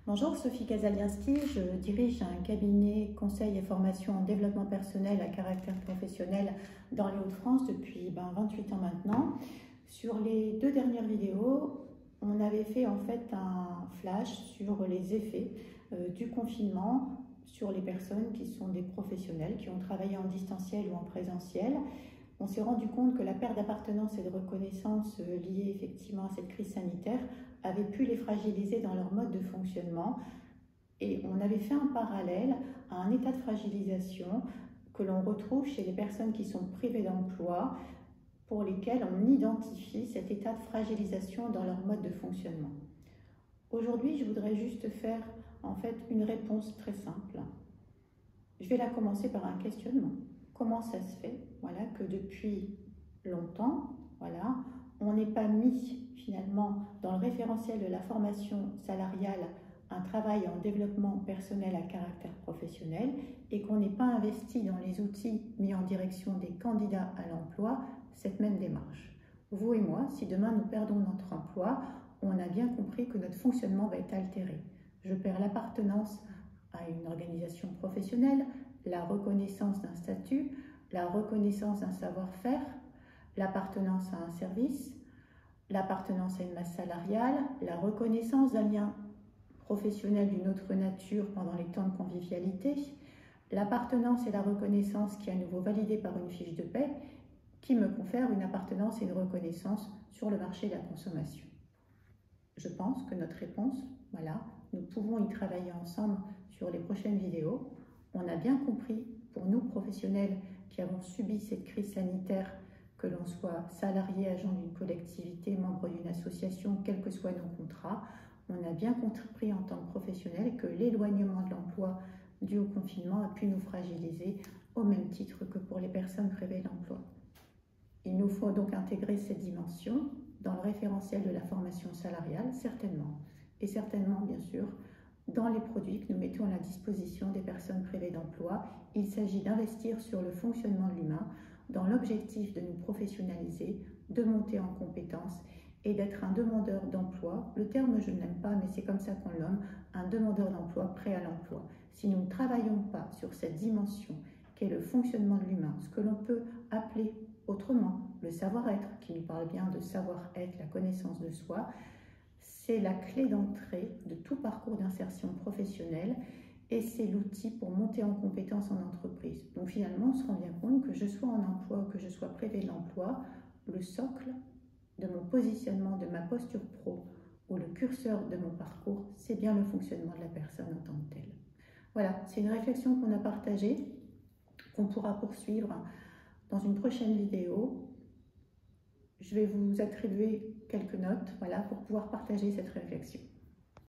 Bonjour, Sophie Kazaliński, je dirige un cabinet conseil et formation en développement personnel à caractère professionnel dans les Hauts-de-France depuis 28 ans maintenant. Sur les 2 dernières vidéos, on avait fait en fait un flash sur les effets du confinement sur les personnes qui sont des professionnels, qui ont travaillé en distanciel ou en présentiel. On s'est rendu compte que la perte d'appartenance et de reconnaissance liée effectivement à cette crise sanitaire avait pu les fragiliser dans leur mode de fonctionnement. Et on avait fait un parallèle à un état de fragilisation que l'on retrouve chez les personnes qui sont privées d'emploi, pour lesquelles on identifie cet état de fragilisation dans leur mode de fonctionnement. Aujourd'hui, je voudrais juste faire en fait une réponse très simple. Je vais la commencer par un questionnement. Comment ça se fait que depuis longtemps, on n'ait pas mis finalement dans le référentiel de la formation salariale un travail en développement personnel à caractère professionnel et qu'on n'ait pas investi dans les outils mis en direction des candidats à l'emploi cette même démarche. Vous et moi, si demain nous perdons notre emploi, on a bien compris que notre fonctionnement va être altéré. Je perds l'appartenance à une organisation professionnelle, la reconnaissance d'un statut, la reconnaissance d'un savoir-faire, l'appartenance à un service, l'appartenance à une masse salariale, la reconnaissance d'un lien professionnel d'une autre nature pendant les temps de convivialité, l'appartenance et la reconnaissance qui est à nouveau validée par une fiche de paie qui me confère une appartenance et une reconnaissance sur le marché de la consommation. Je pense que notre réponse, nous pouvons y travailler ensemble sur les prochaines vidéos. On a bien compris, pour nous professionnels qui avons subi cette crise sanitaire, que l'on soit salarié, agent d'une collectivité, membre d'une association, quels que soient nos contrats, on a bien compris en tant que professionnel que l'éloignement de l'emploi dû au confinement a pu nous fragiliser au même titre que pour les personnes privées d'emploi. Il nous faut donc intégrer cette dimension dans le référentiel de la formation salariale, certainement, et certainement, bien sûr, dans les produits que nous mettons à la disposition des personnes privées d'emploi. Il s'agit d'investir sur le fonctionnement de l'humain dans l'objectif de nous professionnaliser, de monter en compétences et d'être un demandeur d'emploi. Le terme, je ne l'aime pas, mais c'est comme ça qu'on le nomme, un demandeur d'emploi prêt à l'emploi. Si nous ne travaillons pas sur cette dimension qu'est le fonctionnement de l'humain, ce que l'on peut appeler autrement le savoir-être, qui nous parle bien de savoir-être, la connaissance de soi, c'est la clé d'entrée de tout parcours d'insertion professionnelle et c'est l'outil pour monter en compétence en entreprise. Donc finalement, on se rend bien compte que je sois en emploi ou que je sois privé de l'emploi, le socle de mon positionnement, de ma posture pro ou le curseur de mon parcours, c'est bien le fonctionnement de la personne en tant que telle. Voilà, c'est une réflexion qu'on a partagée, qu'on pourra poursuivre dans une prochaine vidéo. Je vais vous attribuer quelques notes pour pouvoir partager cette réflexion.